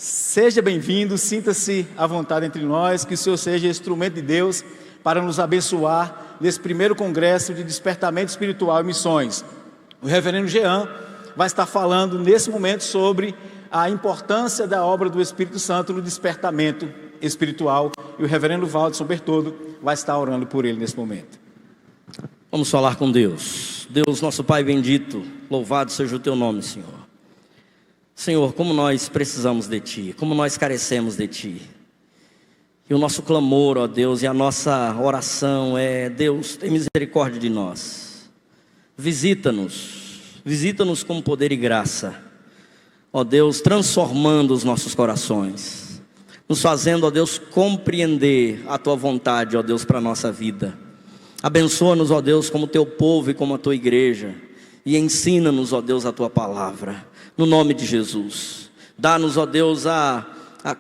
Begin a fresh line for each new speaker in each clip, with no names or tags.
Seja bem-vindo, sinta-se à vontade entre nós, que o Senhor seja instrumento de Deus para nos abençoar nesse primeiro congresso de despertamento espiritual e missões. O reverendo Jean vai estar falando nesse momento sobre a importância da obra do Espírito Santo no despertamento espiritual, e o reverendo Valdson Bertoldo vai estar orando por ele nesse momento.
Vamos falar com Deus. Deus, nosso Pai bendito, louvado seja o Teu nome, Senhor. Senhor, como nós precisamos de Ti, como nós carecemos de Ti. E o nosso clamor, ó Deus, e a nossa oração é: Deus, tem misericórdia de nós. Visita-nos com poder e graça. Ó Deus, transformando os nossos corações, nos fazendo, ó Deus, compreender a Tua vontade, ó Deus, para a nossa vida. Abençoa-nos, ó Deus, como Teu povo e como a Tua igreja, e ensina-nos, ó Deus, a Tua palavra, no nome de Jesus. Dá-nos, ó Deus, a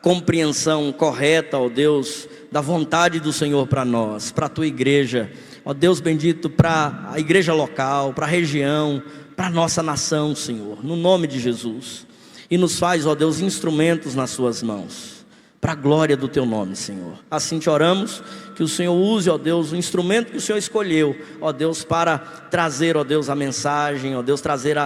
compreensão correta, ó Deus, da vontade do Senhor para nós, para a Tua igreja, ó Deus bendito, para a igreja local, para a região, para a nossa nação, Senhor, no nome de Jesus. E nos faz, ó Deus, instrumentos nas Suas mãos, para a glória do Teu nome, Senhor. Assim te oramos, que o Senhor use, ó Deus, o instrumento que o Senhor escolheu, ó Deus, para trazer, ó Deus, a mensagem, ó Deus, trazer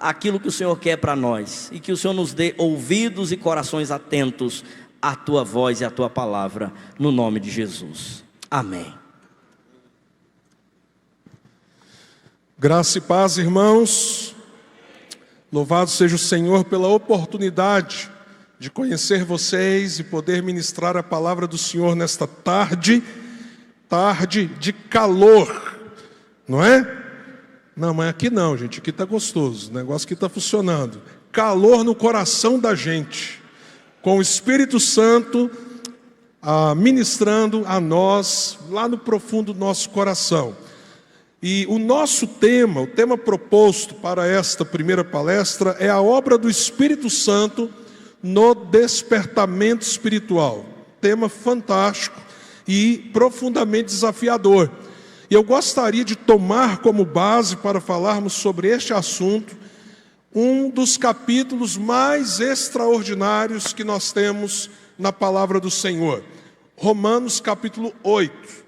aquilo que o Senhor quer para nós, e que o Senhor nos dê ouvidos e corações atentos à Tua voz e à Tua palavra, no nome de Jesus. Amém.
Graça e paz, irmãos. Louvado seja o Senhor pela oportunidade de conhecer vocês e poder ministrar a palavra do Senhor nesta tarde de calor, não é? Não, mas aqui não, gente, aqui está gostoso, o negócio aqui está funcionando. Calor no coração da gente, com o Espírito Santo ministrando a nós, lá no profundo do nosso coração. E o nosso tema, o tema proposto para esta primeira palestra é a obra do Espírito Santo no despertamento espiritual. Tema fantástico e profundamente desafiador. E eu gostaria de tomar como base para falarmos sobre este assunto um dos capítulos mais extraordinários que nós temos na palavra do Senhor. Romanos capítulo 8.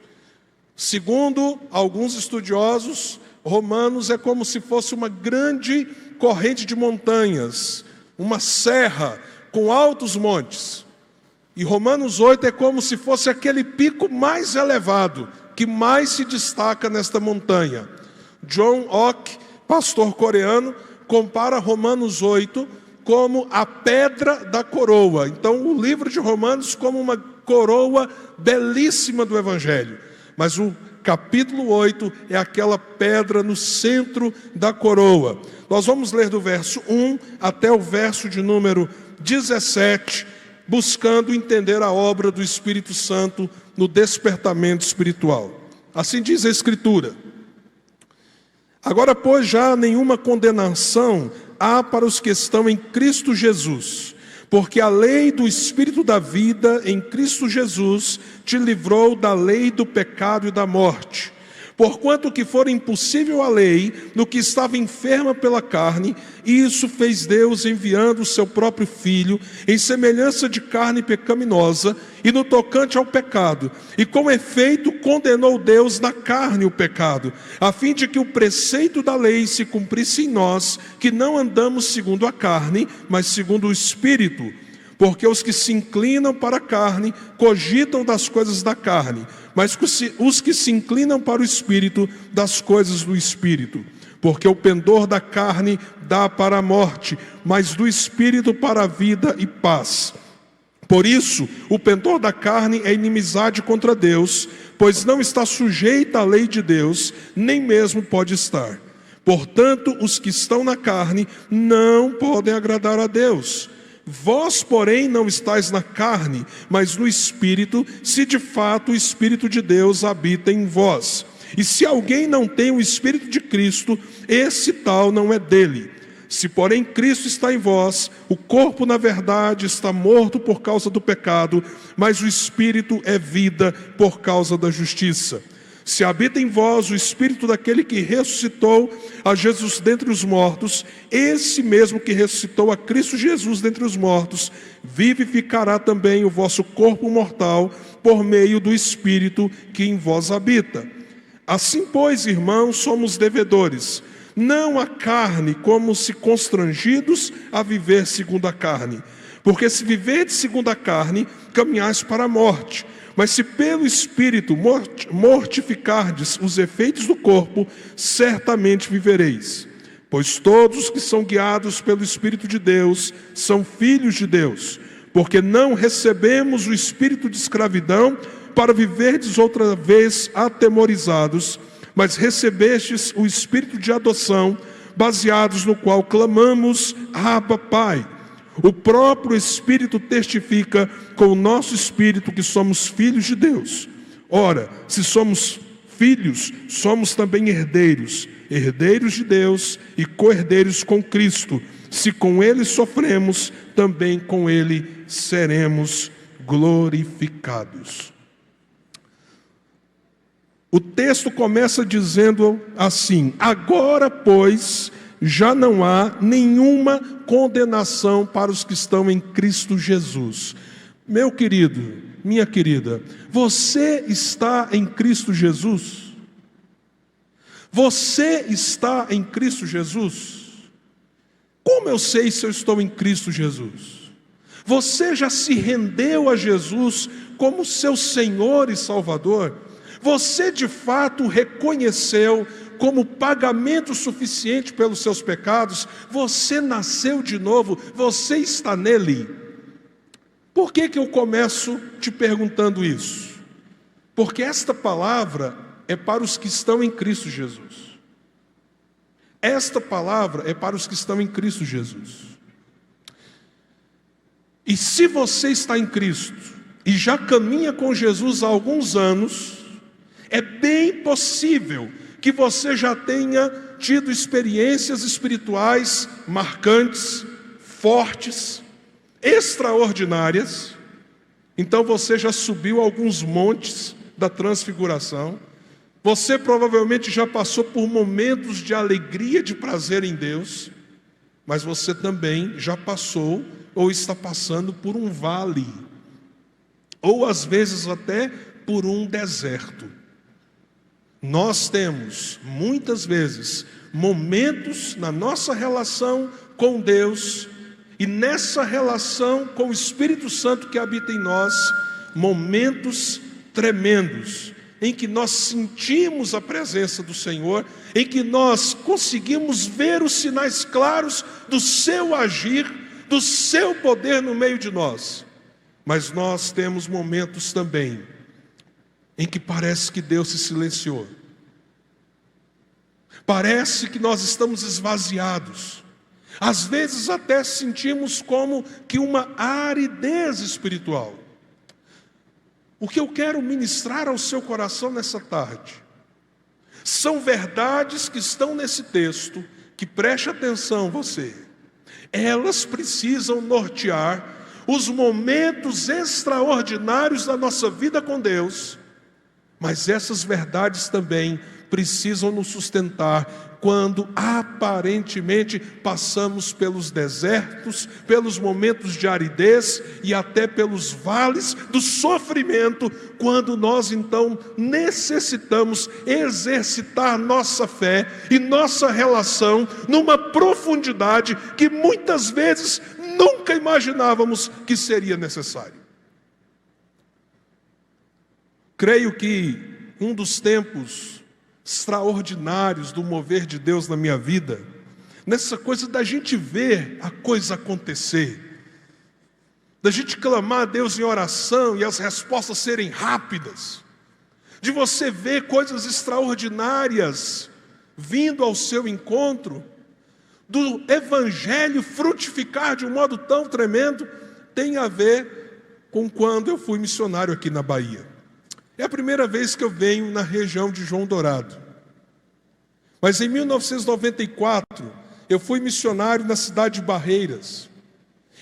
Segundo alguns estudiosos, Romanos é como se fosse uma grande corrente de montanhas, uma serra com altos montes. E Romanos 8 é como se fosse aquele pico mais elevado, que mais se destaca nesta montanha. John Ock, pastor coreano, compara Romanos 8 como a pedra da coroa. Então o livro de Romanos como uma coroa belíssima do Evangelho. Mas o capítulo 8 é aquela pedra no centro da coroa. Nós vamos ler do verso 1 até o verso de número 17, buscando entender a obra do Espírito Santo no despertamento espiritual. Assim diz a Escritura: agora, pois, já nenhuma condenação há para os que estão em Cristo Jesus, porque a lei do Espírito da vida em Cristo Jesus te livrou da lei do pecado e da morte. Porquanto que for impossível a lei no que estava enferma pela carne, isso fez Deus enviando o seu próprio Filho em semelhança de carne pecaminosa e no tocante ao pecado. E com efeito condenou Deus na carne o pecado, a fim de que o preceito da lei se cumprisse em nós, que não andamos segundo a carne, mas segundo o Espírito. Porque os que se inclinam para a carne cogitam das coisas da carne, mas os que se inclinam para o Espírito, das coisas do Espírito. Porque o pendor da carne dá para a morte, mas do Espírito para a vida e paz. Por isso, o pendor da carne é inimizade contra Deus, pois não está sujeita à lei de Deus, nem mesmo pode estar. Portanto, os que estão na carne não podem agradar a Deus. Vós, porém, não estáis na carne, mas no Espírito, se de fato o Espírito de Deus habita em vós. E se alguém não tem o Espírito de Cristo, esse tal não é dele. Se, porém, Cristo está em vós, o corpo, na verdade, está morto por causa do pecado, mas o Espírito é vida por causa da justiça. Se habita em vós o Espírito daquele que ressuscitou a Jesus dentre os mortos, esse mesmo que ressuscitou a Cristo Jesus dentre os mortos, vivificará também o vosso corpo mortal por meio do Espírito que em vós habita. Assim, pois, irmãos, somos devedores, não à carne, como se constrangidos a viver segundo a carne. Porque se viverdes segundo a carne, caminhais para a morte. Mas se pelo Espírito mortificardes os efeitos do corpo, certamente vivereis. Pois todos que são guiados pelo Espírito de Deus são filhos de Deus. Porque não recebemos o espírito de escravidão para viverdes outra vez atemorizados, mas recebestes o espírito de adoção, baseados no qual clamamos, Abba, Pai. O próprio Espírito testifica com o nosso espírito que somos filhos de Deus. Ora, se somos filhos, somos também herdeiros, herdeiros de Deus e co-herdeiros com Cristo. Se com Ele sofremos, também com Ele seremos glorificados. O texto começa dizendo assim: agora, pois, já não há nenhuma condenação para os que estão em Cristo Jesus. Meu querido, minha querida, você está em Cristo Jesus? Você está em Cristo Jesus? Como eu sei se eu estou em Cristo Jesus? Você já se rendeu a Jesus como seu Senhor e Salvador? Você de fato reconheceu como pagamento suficiente pelos seus pecados? Você nasceu de novo, você está nele. Por que eu começo te perguntando isso? Porque esta palavra é para os que estão em Cristo Jesus. Esta palavra é para os que estão em Cristo Jesus. E se você está em Cristo e já caminha com Jesus há alguns anos, é bem possível que você já tenha tido experiências espirituais marcantes, fortes, extraordinárias. Então você já subiu alguns montes da transfiguração. Você provavelmente já passou por momentos de alegria, de prazer em Deus. Mas você também já passou ou está passando por um vale, ou às vezes até por um deserto. Nós temos, muitas vezes, momentos na nossa relação com Deus, e nessa relação com o Espírito Santo que habita em nós, momentos tremendos, em que nós sentimos a presença do Senhor, em que nós conseguimos ver os sinais claros do seu agir, do seu poder no meio de nós. Mas nós temos momentos também em que parece que Deus se silenciou. Parece que nós estamos esvaziados. Às vezes até sentimos como que uma aridez espiritual. O que eu quero ministrar ao seu coração nessa tarde são verdades que estão nesse texto, que preste atenção você. Elas precisam nortear os momentos extraordinários da nossa vida com Deus, mas essas verdades também precisam nos sustentar quando aparentemente passamos pelos desertos, pelos momentos de aridez e até pelos vales do sofrimento, quando nós então necessitamos exercitar nossa fé e nossa relação numa profundidade que muitas vezes nunca imaginávamos que seria necessário. Creio que um dos tempos extraordinários do mover de Deus na minha vida, nessa coisa da gente ver a coisa acontecer, da gente clamar a Deus em oração e as respostas serem rápidas, de você ver coisas extraordinárias vindo ao seu encontro, do Evangelho frutificar de um modo tão tremendo, tem a ver com quando eu fui missionário aqui na Bahia. É a primeira vez que eu venho na região de João Dourado. Mas em 1994, eu fui missionário na cidade de Barreiras.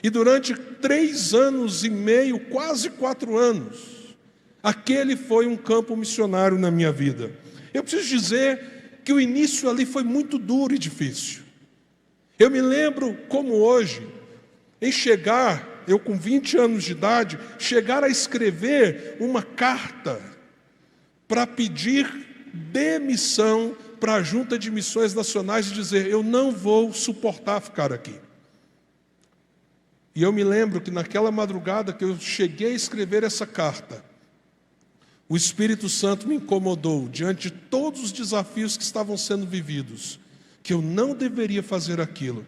E durante 3 anos e meio, quase 4 anos, Aquele foi um campo missionário na minha vida. Eu preciso dizer que o início ali foi muito duro e difícil. Eu me lembro como hoje, em chegar, eu com 20 anos de idade, chegar a escrever uma carta para pedir demissão para a Junta de Missões Nacionais e dizer: eu não vou suportar ficar aqui. E eu me lembro que naquela madrugada que eu cheguei a escrever essa carta, o Espírito Santo me incomodou diante de todos os desafios que estavam sendo vividos, que eu não deveria fazer aquilo.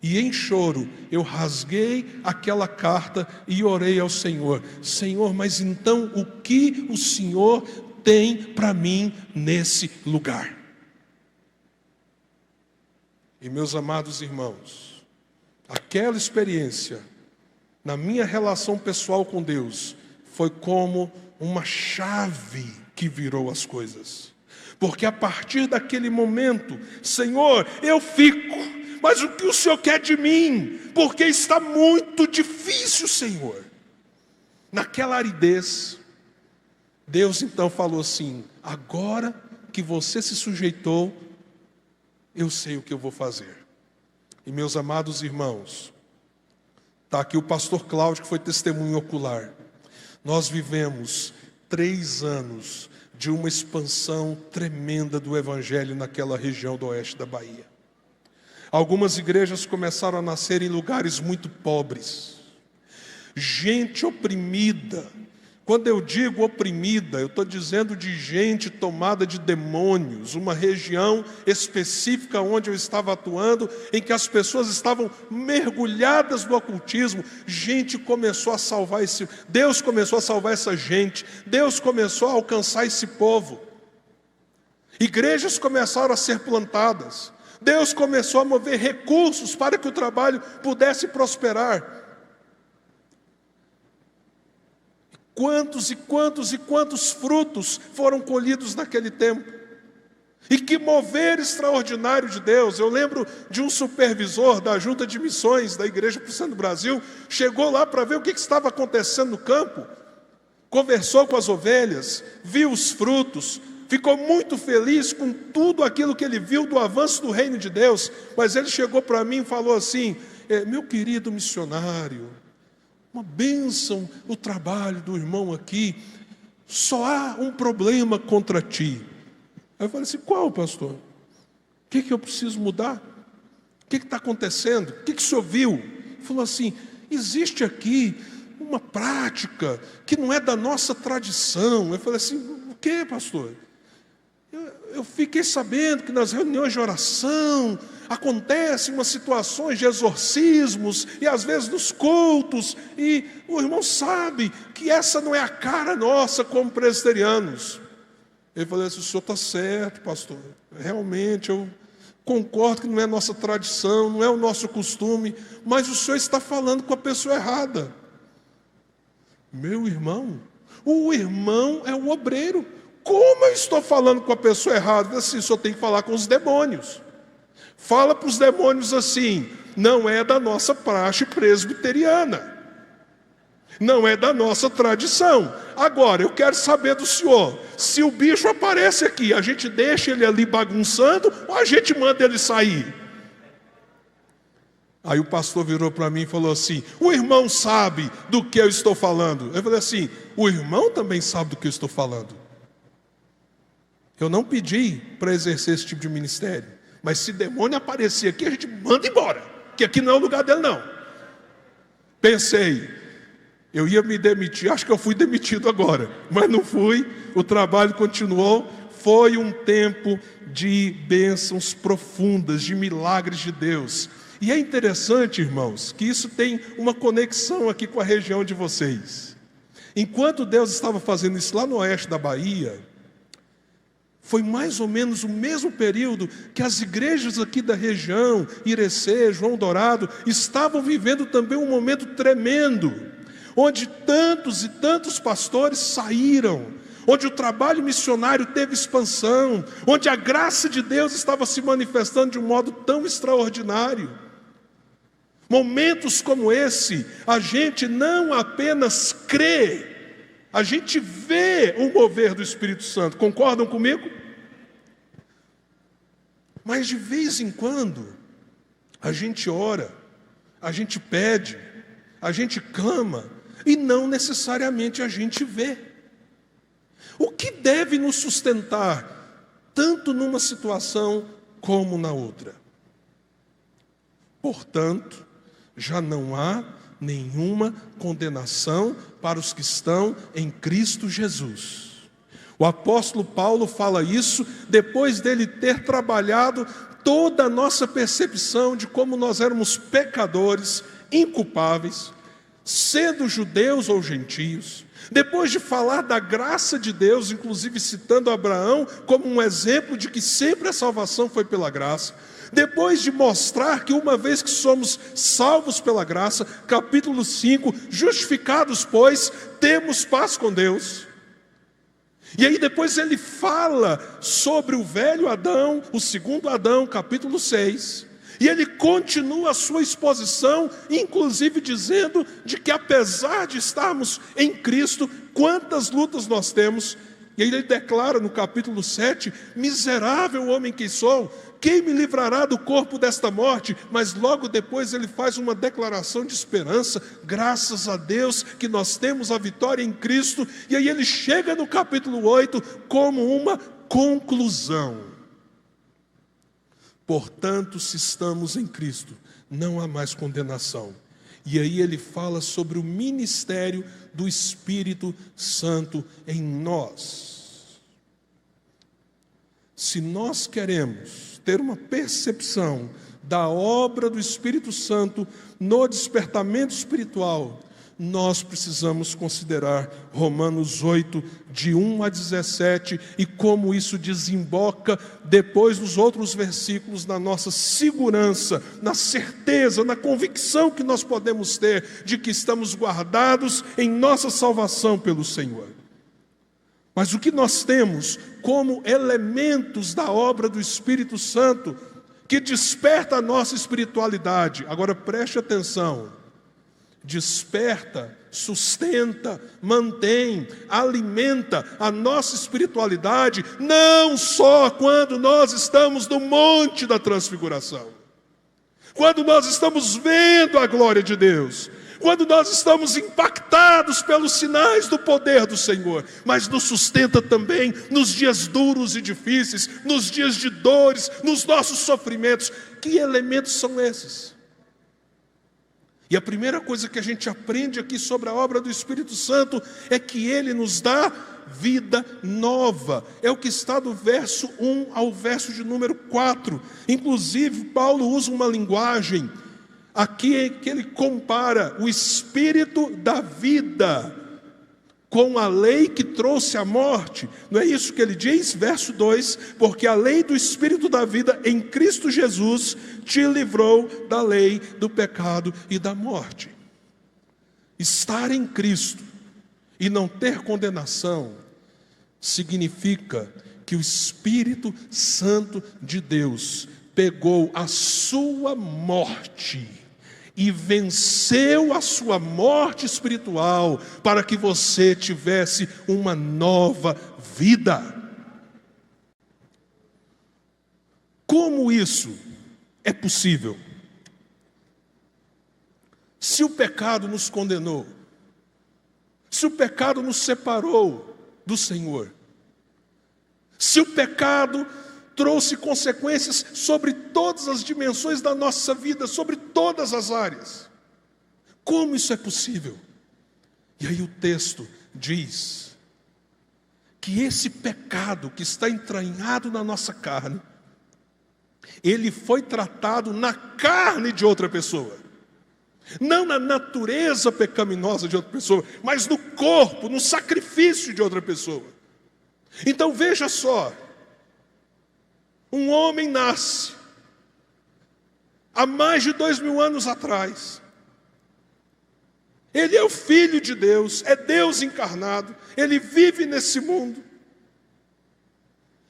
E em choro, eu rasguei aquela carta e orei ao Senhor: Senhor, mas então o que o Senhor tem para mim nesse lugar? E meus amados irmãos, aquela experiência, na minha relação pessoal com Deus, foi como uma chave que virou as coisas. Porque a partir daquele momento, Senhor, eu fico, mas o que o Senhor quer de mim? Porque está muito difícil, Senhor. Naquela aridez, Deus então falou assim: agora que você se sujeitou, eu sei o que eu vou fazer. E meus amados irmãos, está aqui o pastor Cláudio, que foi testemunho ocular. Nós vivemos 3 anos de uma expansão tremenda do Evangelho naquela região do oeste da Bahia. Algumas igrejas começaram a nascer em lugares muito pobres. Gente oprimida. Quando eu digo oprimida, eu estou dizendo de gente tomada de demônios, uma região específica onde eu estava atuando, em que as pessoas estavam mergulhadas no ocultismo. Gente começou a salvar Deus começou a salvar essa gente, Deus começou a alcançar esse povo. Igrejas começaram a ser plantadas, Deus começou a mover recursos para que o trabalho pudesse prosperar. Quantos e quantos e quantos frutos foram colhidos naquele tempo. E que mover extraordinário de Deus. Eu lembro de um supervisor da Junta de Missões da Igreja Cristã do Brasil, chegou lá para ver o que estava acontecendo no campo, conversou com as ovelhas, viu os frutos, ficou muito feliz com tudo aquilo que ele viu do avanço do reino de Deus, mas ele chegou para mim e falou assim: meu querido missionário, uma bênção o trabalho do irmão aqui, só há um problema contra ti. Aí eu falei assim: qual, pastor? O que eu preciso mudar? O que está acontecendo? O que o senhor viu? Ele falou assim: existe aqui uma prática que não é da nossa tradição. Eu falei assim: o que, pastor? Eu fiquei sabendo que nas reuniões de oração acontecem umas situações de exorcismos, e às vezes nos cultos, e o irmão sabe que essa não é a cara nossa como presbiterianos. Ele falou assim: o senhor está certo, pastor, realmente eu concordo que não é a nossa tradição, não é o nosso costume, mas o senhor está falando com a pessoa errada. Meu irmão, o irmão é o obreiro. Como eu estou falando com a pessoa errada? Assim, o senhor tem que falar com os demônios. Fala para os demônios assim: não é da nossa praxe presbiteriana, não é da nossa tradição. Agora, eu quero saber do senhor, se o bicho aparece aqui, a gente deixa ele ali bagunçando ou a gente manda ele sair? Aí o pastor virou para mim e falou assim: o irmão sabe do que eu estou falando. Eu falei assim: o irmão também sabe do que eu estou falando. Eu não pedi para exercer esse tipo de ministério, mas se demônio aparecer aqui, a gente manda embora, que aqui não é o lugar dele não. Pensei, eu ia me demitir, acho que eu fui demitido agora, mas não fui, o trabalho continuou. Foi um tempo de bênçãos profundas, de milagres de Deus. E é interessante, irmãos, que isso tem uma conexão aqui com a região de vocês. Enquanto Deus estava fazendo isso lá no oeste da Bahia, foi mais ou menos o mesmo período que as igrejas aqui da região, Irecê, João Dourado, estavam vivendo também um momento tremendo, onde tantos e tantos pastores saíram, onde o trabalho missionário teve expansão, onde a graça de Deus estava se manifestando de um modo tão extraordinário. Momentos como esse, a gente não apenas crê, A gente vê o mover do Espírito Santo, concordam comigo? Mas de vez em quando, a gente ora, a gente pede, a gente clama, e não necessariamente a gente vê. O que deve nos sustentar, tanto numa situação como na outra? Portanto, já não há nenhuma condenação para os que estão em Cristo Jesus. O apóstolo Paulo fala isso depois dele ter trabalhado toda a nossa percepção de como nós éramos pecadores, inculpáveis, sendo judeus ou gentios. Depois de falar da graça de Deus, inclusive citando Abraão como um exemplo de que sempre a salvação foi pela graça. Depois de mostrar que uma vez que somos salvos pela graça, capítulo 5, justificados, pois, temos paz com Deus. E aí depois ele fala sobre o velho Adão, o segundo Adão, capítulo 6. E ele continua a sua exposição, inclusive dizendo de que apesar de estarmos em Cristo, quantas lutas nós temos. E aí ele declara no capítulo 7, miserável homem que sou, quem me livrará do corpo desta morte? Mas logo depois ele faz uma declaração de esperança, graças a Deus que nós temos a vitória em Cristo. E aí ele chega no capítulo 8 como uma conclusão. Portanto, se estamos em Cristo, não há mais condenação. E aí ele fala sobre o ministério do Espírito Santo em nós. Se nós queremos ter uma percepção da obra do Espírito Santo no despertamento espiritual, nós precisamos considerar Romanos 8, de 1 a 17, e como isso desemboca depois nos outros versículos na nossa segurança, na certeza, na convicção que nós podemos ter de que estamos guardados em nossa salvação pelo Senhor. Mas o que nós temos como elementos da obra do Espírito Santo que desperta a nossa espiritualidade? Agora preste atenção. Desperta, sustenta, mantém, alimenta a nossa espiritualidade, não só quando nós estamos no Monte da Transfiguração, quando nós estamos vendo a glória de Deus, quando nós estamos impactados pelos sinais do poder do Senhor, mas nos sustenta também nos dias duros e difíceis, nos dias de dores, nos nossos sofrimentos. Que elementos são esses? E a primeira coisa que a gente aprende aqui sobre a obra do Espírito Santo é que ele nos dá vida nova. É o que está do verso 1 ao verso de número 4. Inclusive, Paulo usa uma linguagem aqui que ele compara o Espírito da vida com a lei que trouxe a morte. Não é isso que ele diz? Verso 2, porque a lei do Espírito da vida em Cristo Jesus te livrou da lei do pecado e da morte. Estar em Cristo e não ter condenação significa que o Espírito Santo de Deus pegou a sua morte e venceu a sua morte espiritual para que você tivesse uma nova vida. Como isso é possível? Se o pecado nos condenou, se o pecado nos separou do Senhor, se o pecado trouxe consequências sobre todas as dimensões da nossa vida, sobre todas as áreas, como isso é possível? E aí o texto diz que esse pecado que está entranhado na nossa carne, ele foi tratado na carne de outra pessoa, não na natureza pecaminosa de outra pessoa, mas no corpo, no sacrifício de outra pessoa. Então veja só, um homem nasce há mais de 2000 anos atrás. Ele é o Filho de Deus, é Deus encarnado, ele vive nesse mundo.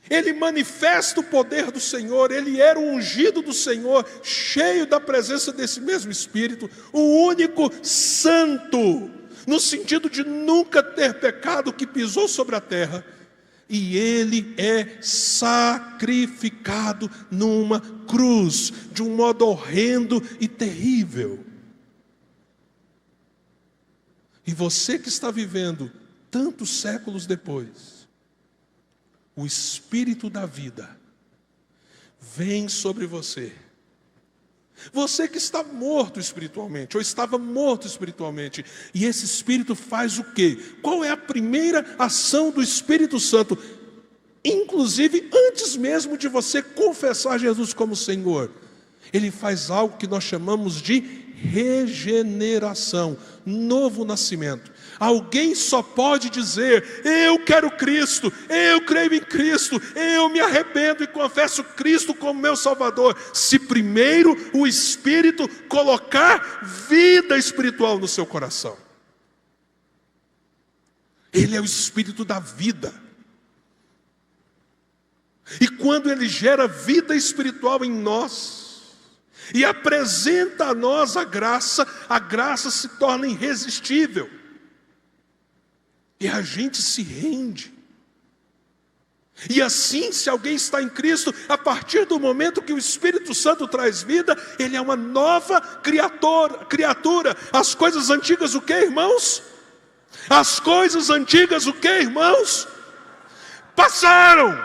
Ele manifesta o poder do Senhor, ele era o ungido do Senhor, cheio da presença desse mesmo Espírito, o único santo, no sentido de nunca ter pecado, que pisou sobre a terra, e ele é sacrificado numa cruz, de um modo horrendo e terrível. E você que está vivendo tantos séculos depois, o Espírito da vida vem sobre você. Você que está morto espiritualmente, ou estava morto espiritualmente, e esse Espírito faz o quê? Qual é a primeira ação do Espírito Santo? Inclusive, antes mesmo de você confessar Jesus como Senhor, ele faz algo que nós chamamos de regeneração, novo nascimento. Alguém só pode dizer: eu quero Cristo, eu creio em Cristo, eu me arrependo e confesso Cristo como meu Salvador, se primeiro o Espírito colocar vida espiritual no seu coração. Ele é o Espírito da vida. E quando ele gera vida espiritual em nós, e apresenta a nós a graça se torna irresistível. E a gente se rende. E assim, se alguém está em Cristo, a partir do momento que o Espírito Santo traz vida, ele é uma nova criatura. As coisas antigas o que, irmãos? As coisas antigas o que, irmãos? Passaram.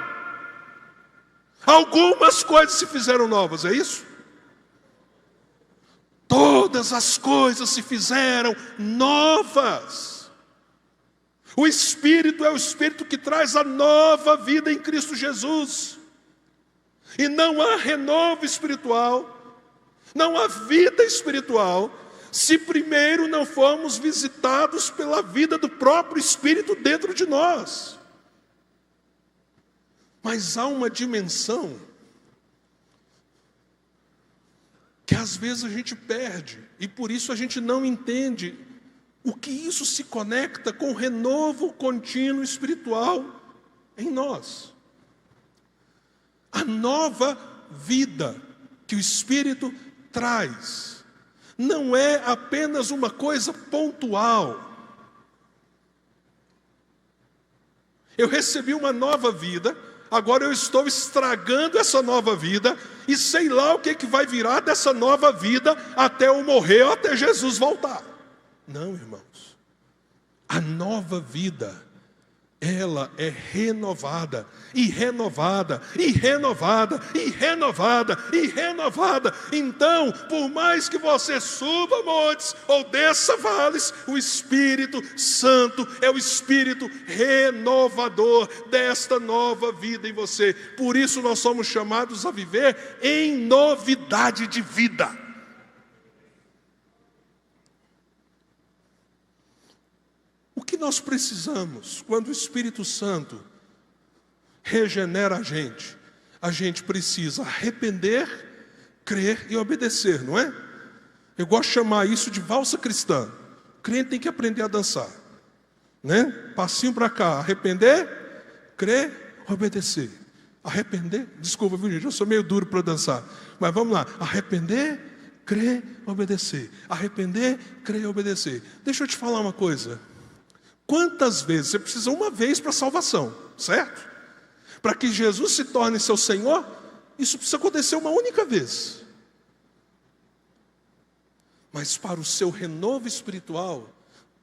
Algumas coisas se fizeram novas, é isso? Todas as coisas se fizeram novas. O Espírito é o Espírito que traz a nova vida em Cristo Jesus. E não há renovo espiritual, não há vida espiritual, se primeiro não formos visitados pela vida do próprio Espírito dentro de nós. Mas há uma dimensão que às vezes a gente perde, e por isso a gente não entende o que isso se conecta com o renovo contínuo espiritual em nós. A nova vida que o Espírito traz não é apenas uma coisa pontual. Eu recebi uma nova vida, agora eu estou estragando essa nova vida, e sei lá o que vai virar dessa nova vida até eu morrer ou até Jesus voltar. Não, irmãos, a nova vida, ela é renovada, e renovada, e renovada, e renovada, e renovada. Então, por mais que você suba montes ou desça vales, o Espírito Santo é o Espírito renovador desta nova vida em você. Por isso nós somos chamados a viver em novidade de vida. O que nós precisamos quando o Espírito Santo regenera a gente precisa arrepender, crer e obedecer, não é? Eu gosto de chamar isso de valsa cristã. O crente tem que aprender a dançar, né? Passinho para cá, arrepender, crer, obedecer. Arrepender, desculpa, viu, gente? Eu sou meio duro para dançar, mas vamos lá. Arrepender, crer, obedecer. Arrepender, crer, obedecer. Deixa eu te falar uma coisa. Quantas vezes, você precisa uma vez para a salvação, certo? Para que Jesus se torne seu Senhor, isso precisa acontecer uma única vez. Mas para o seu renovo espiritual,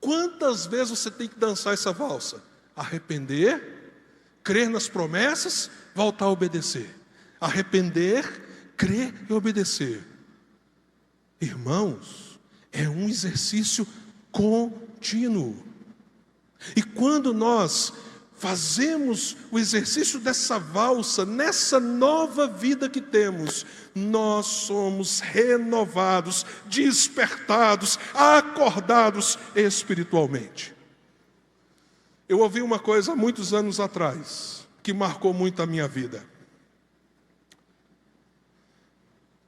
quantas vezes você tem que dançar essa valsa? Arrepender, crer nas promessas, voltar a obedecer. Arrepender, crer e obedecer. Irmãos, é um exercício contínuo. E quando nós fazemos o exercício dessa valsa, nessa nova vida que temos, nós somos renovados, despertados, acordados espiritualmente. Eu ouvi uma coisa há muitos anos atrás, que marcou muito a minha vida.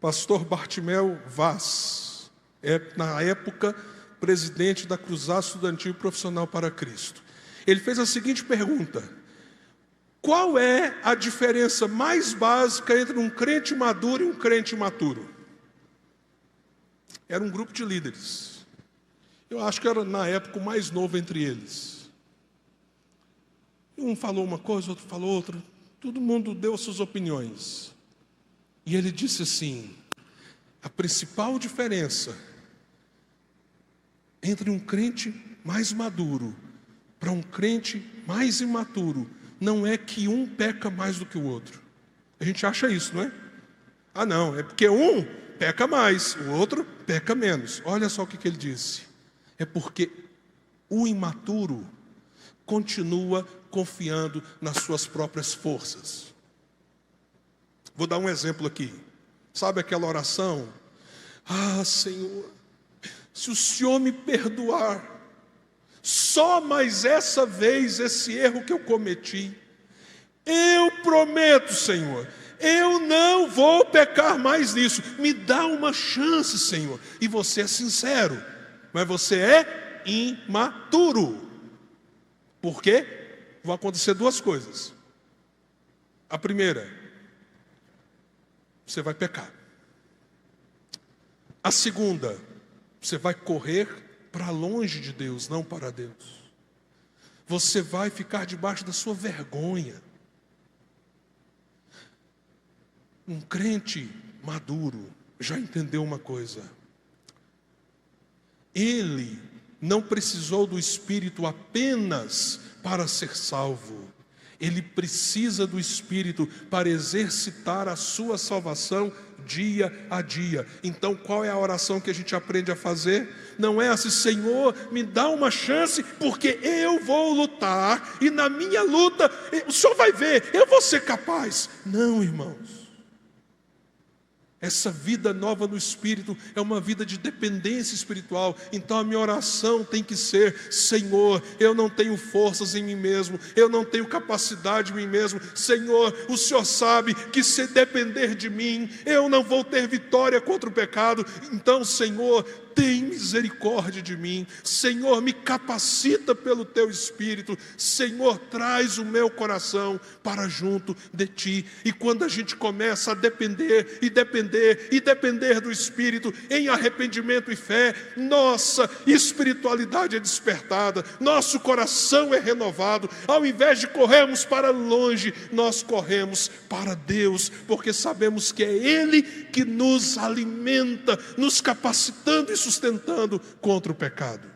Pastor Bartimel Vaz, na época, presidente da Cruzada Estudantil Profissional para Cristo. Ele fez a seguinte pergunta: qual é a diferença mais básica entre um crente maduro e um crente imaturo? Era um grupo de líderes. Eu acho que era na época o mais novo entre eles. Um falou uma coisa, outro falou outra. Todo mundo deu suas opiniões. E ele disse assim: a principal diferença entre um crente mais maduro para um crente mais imaturo não é que um peca mais do que o outro. A gente acha isso, não é? Ah, não, é porque um peca mais, o outro peca menos. Olha só o que ele disse. É porque o imaturo continua confiando nas suas próprias forças. Vou dar um exemplo aqui. Sabe aquela oração? Ah, Senhor, se o Senhor me perdoar, só mais essa vez esse erro que eu cometi, eu prometo, Senhor, eu não vou pecar mais nisso. Me dá uma chance, Senhor. E você é sincero, mas você é imaturo. Por quê? Vão acontecer duas coisas. A primeira, você vai pecar. A segunda, você vai correr para longe de Deus, não para Deus. Você vai ficar debaixo da sua vergonha. Um crente maduro já entendeu uma coisa. Ele não precisou do Espírito apenas para ser salvo. Ele precisa do Espírito para exercitar a sua salvação dia a dia. Então, qual é a oração que a gente aprende a fazer? Não é assim: Senhor, me dá uma chance, porque eu vou lutar, e na minha luta, o Senhor vai ver, eu vou ser capaz. Não, irmãos. Essa vida nova no Espírito é uma vida de dependência espiritual. Então a minha oração tem que ser: Senhor, eu não tenho forças em mim mesmo, eu não tenho capacidade em mim mesmo. Senhor, o Senhor sabe que se depender de mim, eu não vou ter vitória contra o pecado. Então, Senhor, tem misericórdia de mim. Senhor, me capacita pelo Teu Espírito. Senhor, traz o meu coração para junto de Ti. E quando a gente começa a depender e depender e depender do Espírito em arrependimento e fé, nossa espiritualidade é despertada, nosso coração é renovado. Ao invés de corrermos para longe, nós corremos para Deus, porque sabemos que é Ele que nos alimenta, nos capacitando e sustentando contra o pecado.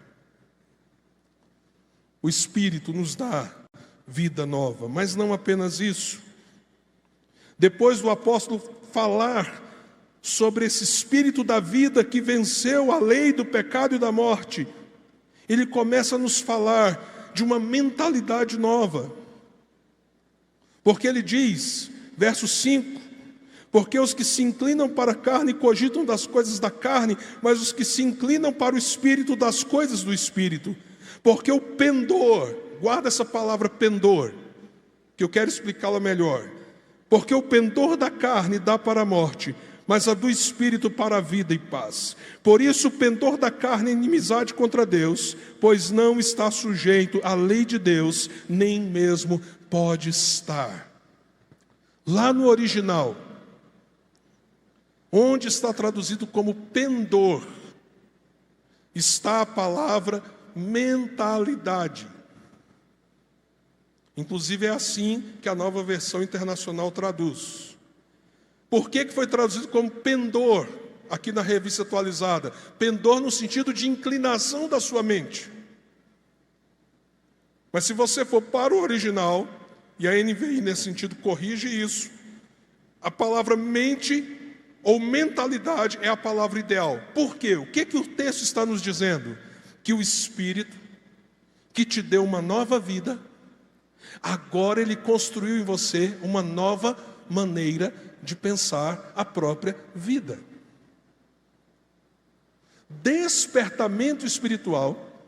O Espírito nos dá vida nova, mas não apenas isso. Depois do apóstolo falar sobre esse Espírito da vida que venceu a lei do pecado e da morte, ele começa a nos falar de uma mentalidade nova. Porque ele diz, verso 5, porque os que se inclinam para a carne cogitam das coisas da carne, mas os que se inclinam para o Espírito, das coisas do Espírito. Porque o pendor, guarda essa palavra pendor, que eu quero explicá-la melhor. Porque o pendor da carne dá para a morte, mas a do Espírito para a vida e paz. Por isso o pendor da carne é inimizade contra Deus, pois não está sujeito à lei de Deus, nem mesmo pode estar. Lá no original, onde está traduzido como pendor, está a palavra mentalidade. Inclusive é assim que a Nova Versão Internacional traduz. Por que foi traduzido como pendor aqui na Revista Atualizada? Pendor no sentido de inclinação da sua mente. Mas se você for para o original, e a NVI nesse sentido corrige isso, a palavra mente ou mentalidade é a palavra ideal. Por quê? O que o texto está nos dizendo? Que o Espírito, que te deu uma nova vida, agora ele construiu em você uma nova maneira de pensar a própria vida. Despertamento espiritual,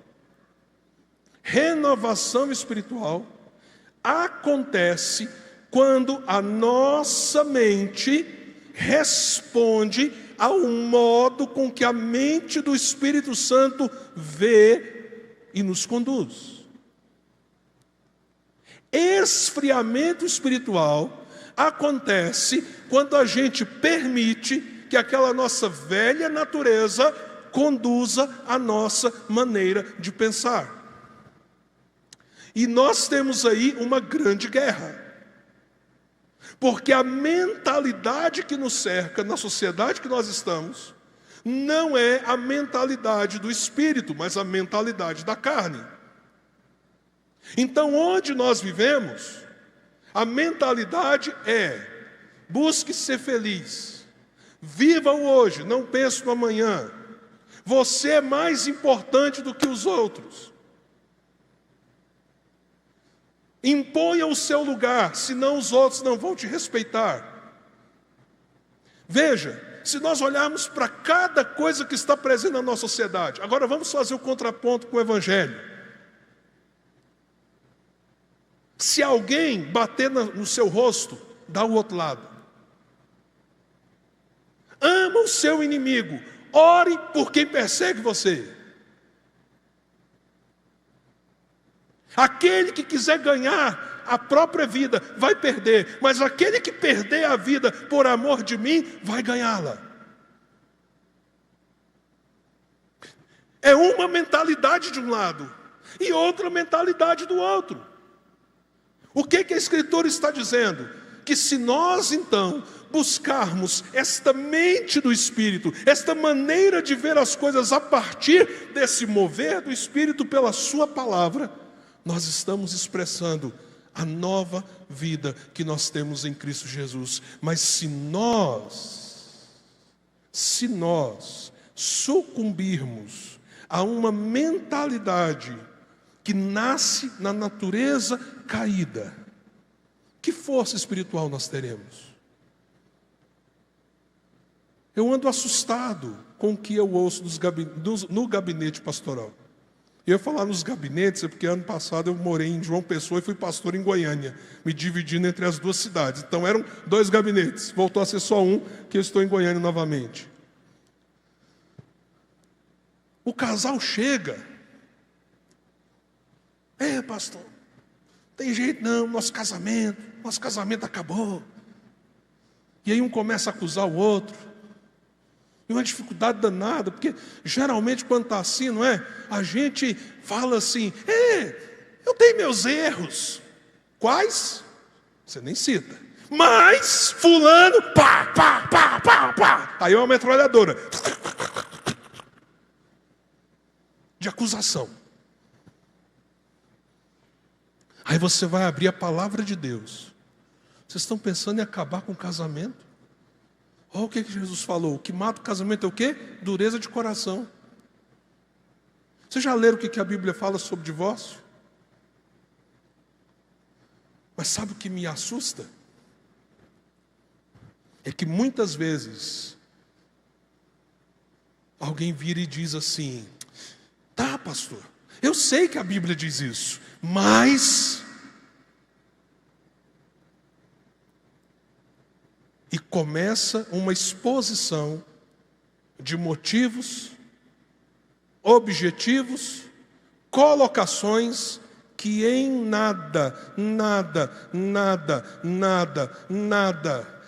renovação espiritual, acontece quando a nossa mente responde ao modo com que a mente do Espírito Santo vê e nos conduz. Esfriamento espiritual acontece quando a gente permite que aquela nossa velha natureza conduza a nossa maneira de pensar. E nós temos aí uma grande guerra. Porque a mentalidade que nos cerca, na sociedade que nós estamos, não é a mentalidade do espírito, mas a mentalidade da carne. Então, onde nós vivemos, a mentalidade é: busque ser feliz, viva o hoje, não pense no amanhã. Você é mais importante do que os outros. Imponha o seu lugar, senão os outros não vão te respeitar. Veja, se nós olharmos para cada coisa que está presente na nossa sociedade, agora vamos fazer o contraponto com o Evangelho. Se alguém bater no seu rosto, dá o outro lado. Ama o seu inimigo, ore por quem persegue você. Aquele que quiser ganhar a própria vida vai perder, mas aquele que perder a vida por amor de mim vai ganhá-la. É uma mentalidade de um lado e outra mentalidade do outro. O que a Escritura está dizendo? Que se nós então buscarmos esta mente do Espírito, esta maneira de ver as coisas a partir desse mover do Espírito pela sua palavra, nós estamos expressando a nova vida que nós temos em Cristo Jesus. Mas se nós sucumbirmos a uma mentalidade que nasce na natureza caída, que força espiritual nós teremos? Eu ando assustado com o que eu ouço no gabinete pastoral. Eu ia falar nos gabinetes, é porque ano passado eu morei em João Pessoa e fui pastor em Goiânia, me dividindo entre as duas cidades. Então eram 2 gabinetes, voltou a ser só um, que eu estou em Goiânia novamente. O casal chega: pastor, tem jeito não, nosso casamento acabou. E aí um começa a acusar o outro. E uma dificuldade danada, porque geralmente quando está assim, não é? A gente fala assim: eu tenho meus erros. Quais? Você nem cita. Mas fulano, pá. Aí é uma metralhadora de acusação. Aí você vai abrir a palavra de Deus. Vocês estão pensando em acabar com o casamento? Olha o que Jesus falou: o que mata o casamento é o quê? Dureza de coração. Vocês já leram o que a Bíblia fala sobre divórcio? Mas sabe o que me assusta? É que muitas vezes alguém vira e diz assim: tá, pastor, eu sei que a Bíblia diz isso, mas... E começa uma exposição de motivos, objetivos, colocações que em nada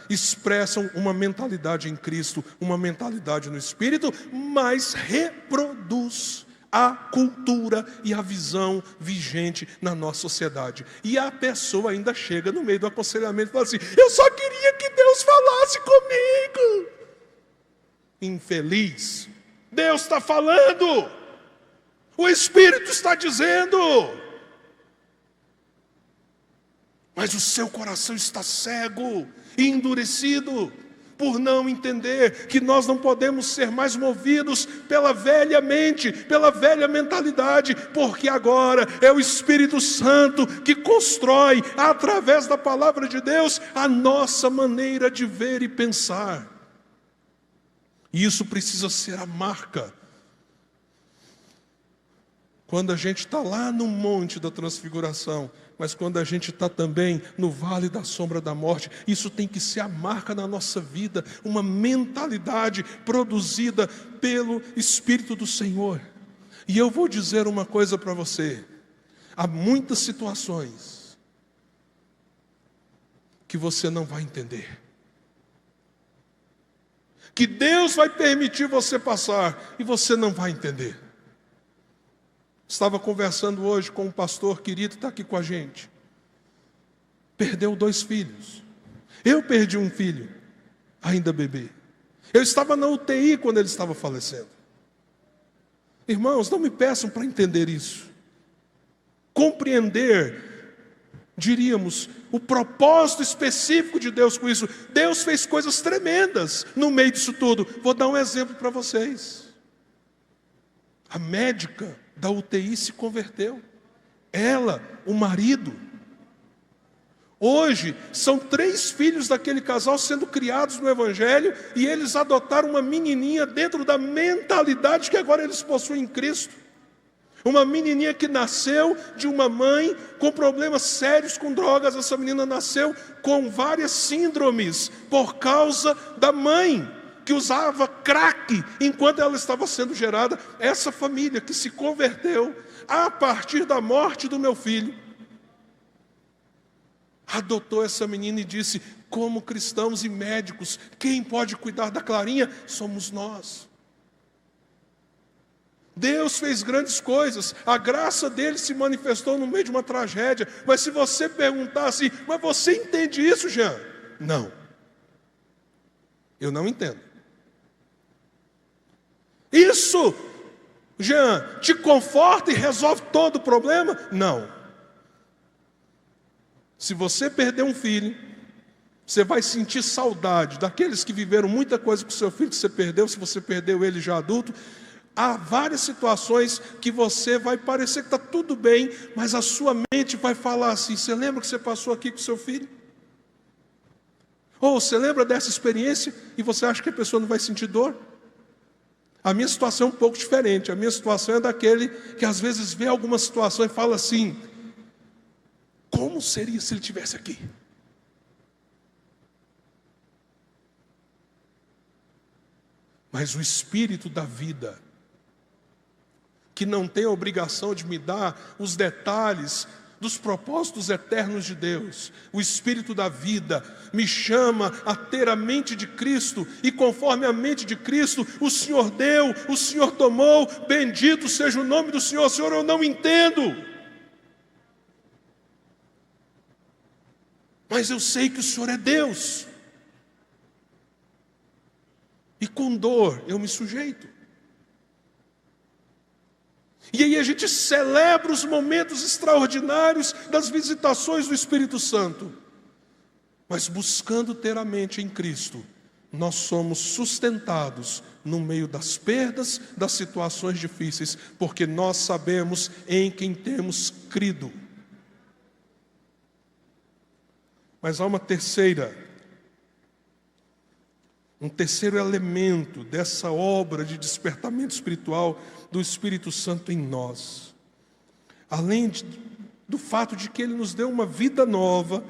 expressam uma mentalidade em Cristo, uma mentalidade no Espírito, mas reproduz a cultura e a visão vigente na nossa sociedade. E a pessoa ainda chega no meio do aconselhamento e fala assim: eu só queria que Deus falasse comigo. Infeliz, Deus está falando, o Espírito está dizendo, mas o seu coração está cego e endurecido, por não entender que nós não podemos ser mais movidos pela velha mente, pela velha mentalidade, porque agora é o Espírito Santo que constrói, através da palavra de Deus, a nossa maneira de ver e pensar. E isso precisa ser a marca. Quando a gente está lá no Monte da Transfiguração, mas quando a gente está também no vale da sombra da morte, isso tem que ser a marca na nossa vida, uma mentalidade produzida pelo Espírito do Senhor. E eu vou dizer uma coisa para você: há muitas situações que você não vai entender. que Deus vai permitir você passar e você não vai entender. Estava conversando hoje com um pastor querido, está aqui com a gente. Perdeu 2 filhos. Eu perdi um filho, ainda bebê. Eu estava na UTI quando ele estava falecendo. Irmãos, não me peçam para entender isso. Compreender, diríamos, o propósito específico de Deus com isso. Deus fez coisas tremendas no meio disso tudo. Vou dar um exemplo para vocês. A médica da UTI se converteu. Ela, o marido. Hoje, são 3 filhos daquele casal sendo criados no Evangelho, e eles adotaram uma menininha dentro da mentalidade que agora eles possuem em Cristo. Uma menininha que nasceu de uma mãe com problemas sérios com drogas. Essa menina nasceu com várias síndromes por causa da mãe, que usava crack enquanto ela estava sendo gerada. Essa família que se converteu a partir da morte do meu filho, adotou essa menina e disse: como cristãos e médicos, quem pode cuidar da Clarinha? Somos nós. Deus fez grandes coisas, a graça dele se manifestou no meio de uma tragédia. Mas se você perguntar assim: mas você entende isso, Jean? Não, eu não entendo. Isso, Jean, te conforta e resolve todo o problema? Não. Se você perder um filho, você vai sentir saudade daqueles que viveram muita coisa com o seu filho que você perdeu, se você perdeu ele já adulto. Há várias situações que você vai parecer que está tudo bem, mas a sua mente vai falar assim: você lembra que você passou aqui com o seu filho? Ou você lembra dessa experiência e você acha que a pessoa não vai sentir dor? A minha situação é um pouco diferente. A minha situação é daquele que às vezes vê alguma situação e fala assim: como seria se ele estivesse aqui? Mas o Espírito da vida, que não tem a obrigação de me dar os detalhes dos propósitos eternos de Deus, o Espírito da vida me chama a ter a mente de Cristo, e conforme a mente de Cristo, o Senhor deu, o Senhor tomou, bendito seja o nome do Senhor. Senhor, eu não entendo, mas eu sei que o Senhor é Deus, e com dor eu me sujeito. E aí a gente celebra os momentos extraordinários das visitações do Espírito Santo, mas buscando ter a mente em Cristo, nós somos sustentados no meio das perdas, das situações difíceis, porque nós sabemos em quem temos crido. Mas há um terceiro elemento dessa obra de despertamento espiritual do Espírito Santo em nós. Além do fato de que Ele nos deu uma vida nova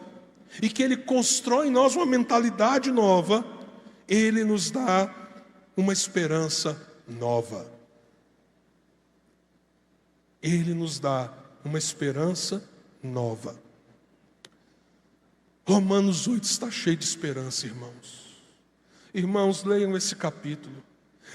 e que Ele constrói em nós uma mentalidade nova, Ele nos dá uma esperança nova. Ele nos dá uma esperança nova. Romanos 8 está cheio de esperança, irmãos. Irmãos, leiam esse capítulo.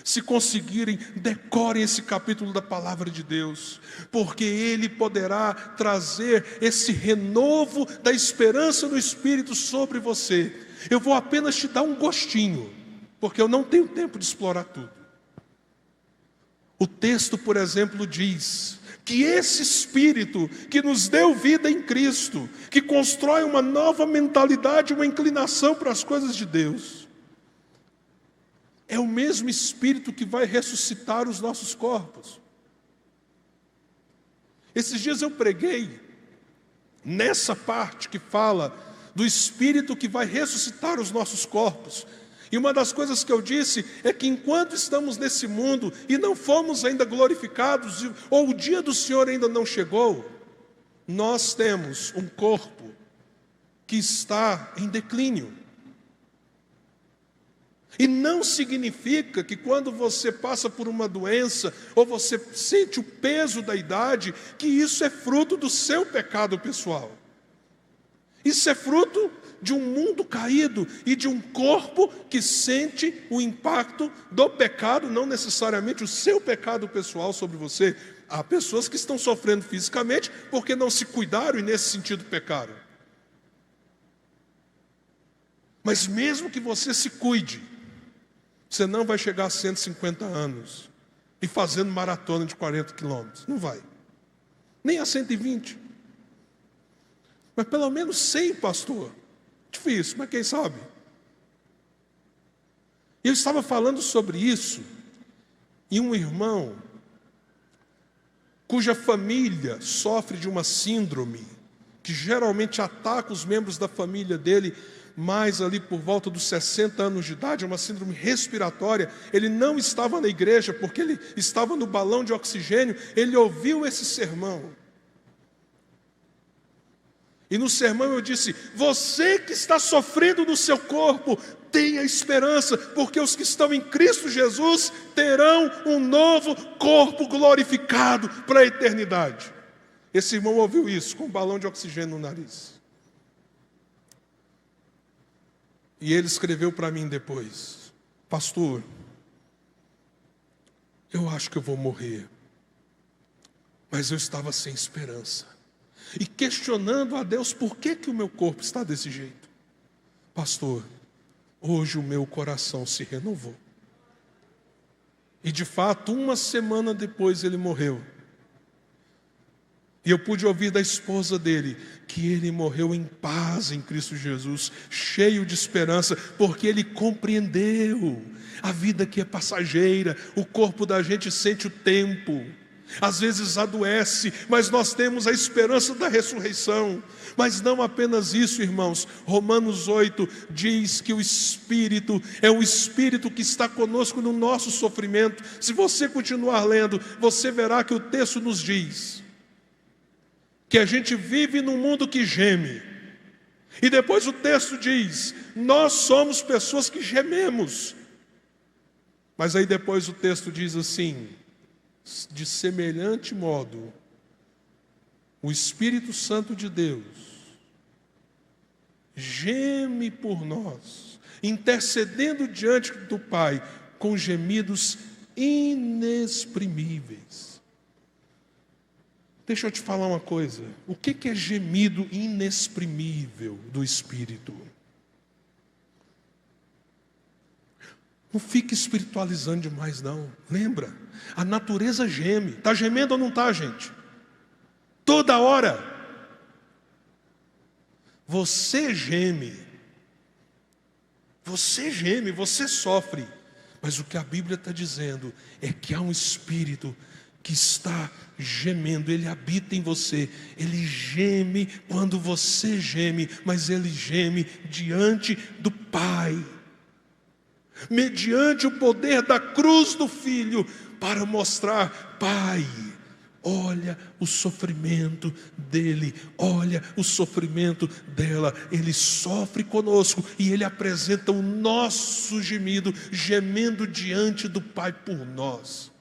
Se conseguirem, decorem esse capítulo da palavra de Deus, porque ele poderá trazer esse renovo da esperança do Espírito sobre você. Eu vou apenas te dar um gostinho, porque eu não tenho tempo de explorar tudo. O texto, por exemplo, diz que esse Espírito que nos deu vida em Cristo, que constrói uma nova mentalidade, uma inclinação para as coisas de Deus, é o mesmo Espírito que vai ressuscitar os nossos corpos. Esses dias eu preguei nessa parte que fala do Espírito que vai ressuscitar os nossos corpos. E uma das coisas que eu disse é que enquanto estamos nesse mundo e não fomos ainda glorificados, ou o dia do Senhor ainda não chegou, nós temos um corpo que está em declínio. E não significa que quando você passa por uma doença, ou você sente o peso da idade, que isso é fruto do seu pecado pessoal. Isso é fruto de um mundo caído e de um corpo que sente o impacto do pecado, não necessariamente o seu pecado pessoal sobre você. Há pessoas que estão sofrendo fisicamente porque não se cuidaram e nesse sentido pecaram. Mas mesmo que você se cuide, você não vai chegar a 150 anos e fazendo maratona de 40 quilômetros. Não vai. Nem a 120. Mas pelo menos 100, pastor. Difícil, mas quem sabe? Eu estava falando sobre isso e um irmão cuja família sofre de uma síndrome que geralmente ataca os membros da família dele mais ali por volta dos 60 anos de idade, uma síndrome respiratória. Ele não estava na igreja porque ele estava no balão de oxigênio. Ele ouviu esse sermão. E no sermão eu disse: você que está sofrendo no seu corpo, tenha esperança, porque os que estão em Cristo Jesus terão um novo corpo glorificado para a eternidade. Esse irmão ouviu isso com um balão de oxigênio no nariz. E ele escreveu para mim depois: pastor, eu acho que eu vou morrer, mas eu estava sem esperança. E questionando a Deus, por que o meu corpo está desse jeito? Pastor, hoje o meu coração se renovou. E de fato, uma semana depois ele morreu. E eu pude ouvir da esposa dele que ele morreu em paz em Cristo Jesus, cheio de esperança, porque ele compreendeu a vida que é passageira. O corpo da gente sente o tempo. Às vezes adoece, mas nós temos a esperança da ressurreição. Mas não apenas isso, irmãos. Romanos 8 diz que o Espírito é o Espírito que está conosco no nosso sofrimento. Se você continuar lendo, você verá que o texto nos diz que a gente vive num mundo que geme. E depois o texto diz: nós somos pessoas que gememos. Mas aí depois o texto diz assim: de semelhante modo, o Espírito Santo de Deus geme por nós, intercedendo diante do Pai com gemidos inexprimíveis. Deixa eu te falar uma coisa. O que é gemido inexprimível do Espírito? Não fique espiritualizando demais, não. Lembra? A natureza geme. Está gemendo ou não está, gente? Toda hora. Você geme. Você geme, você sofre. Mas o que a Bíblia está dizendo é que há um Espírito que está gemendo. Ele habita em você. Ele geme quando você geme, mas ele geme diante do Pai, mediante o poder da cruz do Filho, para mostrar: Pai, olha o sofrimento dele, olha o sofrimento dela. Ele sofre conosco e ele apresenta o nosso gemido, gemendo diante do Pai por nós.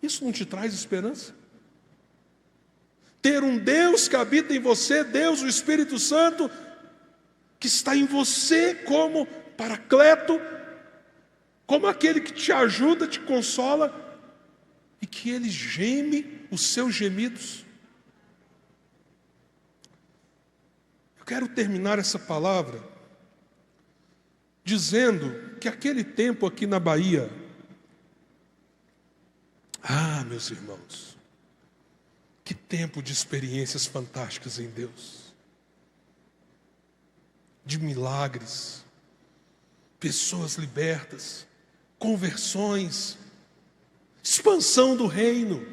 Isso não te traz esperança? Ter um Deus que habita em você, Deus, o Espírito Santo, que está em você como paracleto, como aquele que te ajuda, te consola, e que ele geme os seus gemidos. Eu quero terminar essa palavra dizendo que aquele tempo aqui na Bahia, meus irmãos, que tempo de experiências fantásticas em Deus, de milagres, pessoas libertas, conversões, expansão do reino.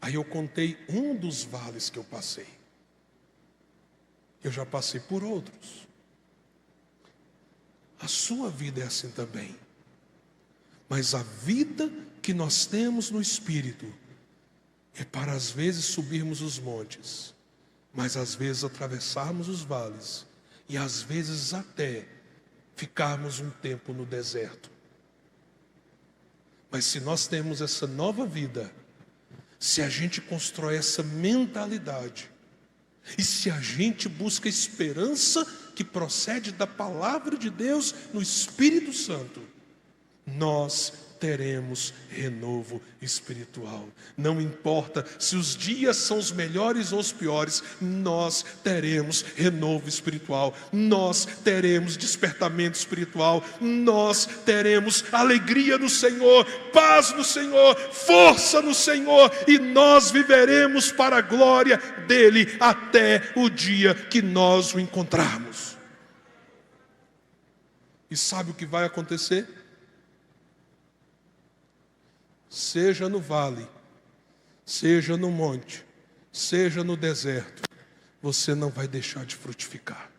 Aí eu contei um dos vales que eu passei. Eu já passei por outros. A sua vida é assim também. Mas a vida que nós temos no Espírito é para às vezes subirmos os montes, mas às vezes atravessarmos os vales, e às vezes até ficarmos um tempo no deserto. Mas se nós temos essa nova vida, se a gente constrói essa mentalidade, e se a gente busca esperança que procede da palavra de Deus no Espírito Santo, nós teremos renovo espiritual. Não importa se os dias são os melhores ou os piores, nós teremos renovo espiritual, nós teremos despertamento espiritual, nós teremos alegria no Senhor, paz no Senhor, força no Senhor, e nós viveremos para a glória dele até o dia que nós o encontrarmos. E sabe o que vai acontecer? Seja no vale, seja no monte, seja no deserto, você não vai deixar de frutificar.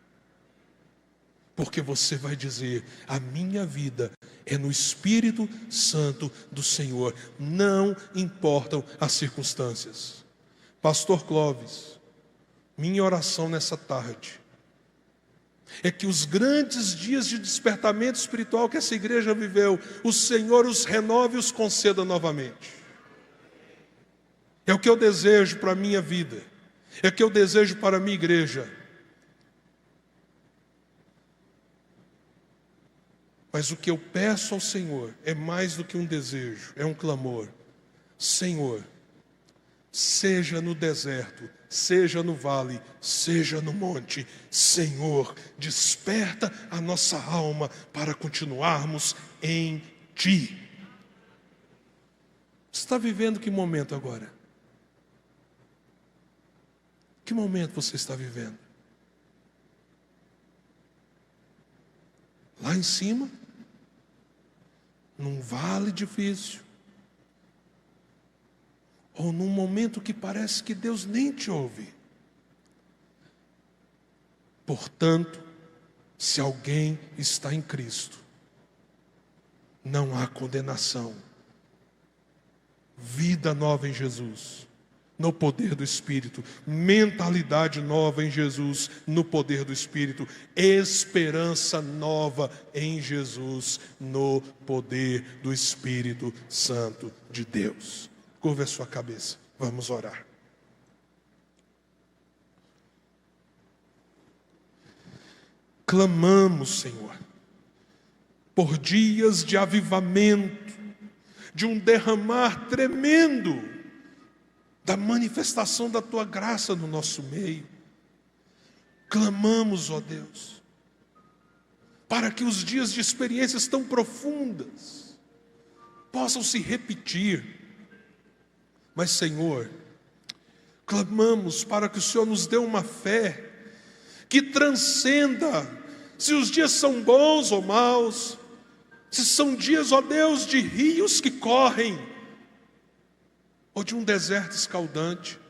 Porque você vai dizer: a minha vida é no Espírito Santo do Senhor, não importam as circunstâncias. Pastor Clóvis, minha oração nessa tarde é que os grandes dias de despertamento espiritual que essa igreja viveu, o Senhor os renove e os conceda novamente. É o que eu desejo para a minha vida, é o que eu desejo para a minha igreja. Mas o que eu peço ao Senhor é mais do que um desejo, é um clamor. Senhor, seja no deserto, seja no vale, seja no monte, Senhor, desperta a nossa alma para continuarmos em Ti. Você está vivendo que momento agora? Que momento você está vivendo? Lá em cima? Num vale difícil? Ou num momento que parece que Deus nem te ouve? Portanto, se alguém está em Cristo, não há condenação. Vida nova em Jesus, no poder do Espírito. Mentalidade nova em Jesus, no poder do Espírito. Esperança nova em Jesus, no poder do Espírito Santo de Deus. Curva a sua cabeça, vamos orar. Clamamos, Senhor, por dias de avivamento, de um derramar tremendo da manifestação da Tua graça no nosso meio. Clamamos, ó Deus, para que os dias de experiências tão profundas possam se repetir. Mas, Senhor, clamamos para que o Senhor nos dê uma fé que transcenda se os dias são bons ou maus, se são dias, ó Deus, de rios que correm, ou de um deserto escaldante.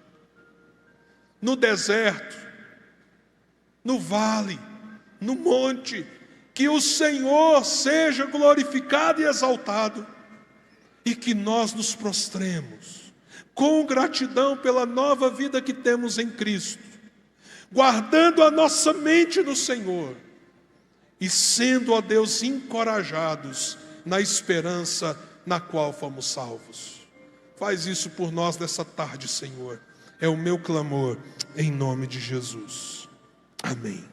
No deserto, no vale, no monte, que o Senhor seja glorificado e exaltado, e que nós nos prostremos com gratidão pela nova vida que temos em Cristo, guardando a nossa mente no Senhor, e sendo, ó Deus, encorajados na esperança na qual fomos salvos. Faz isso por nós nessa tarde, Senhor. É o meu clamor, em nome de Jesus. Amém.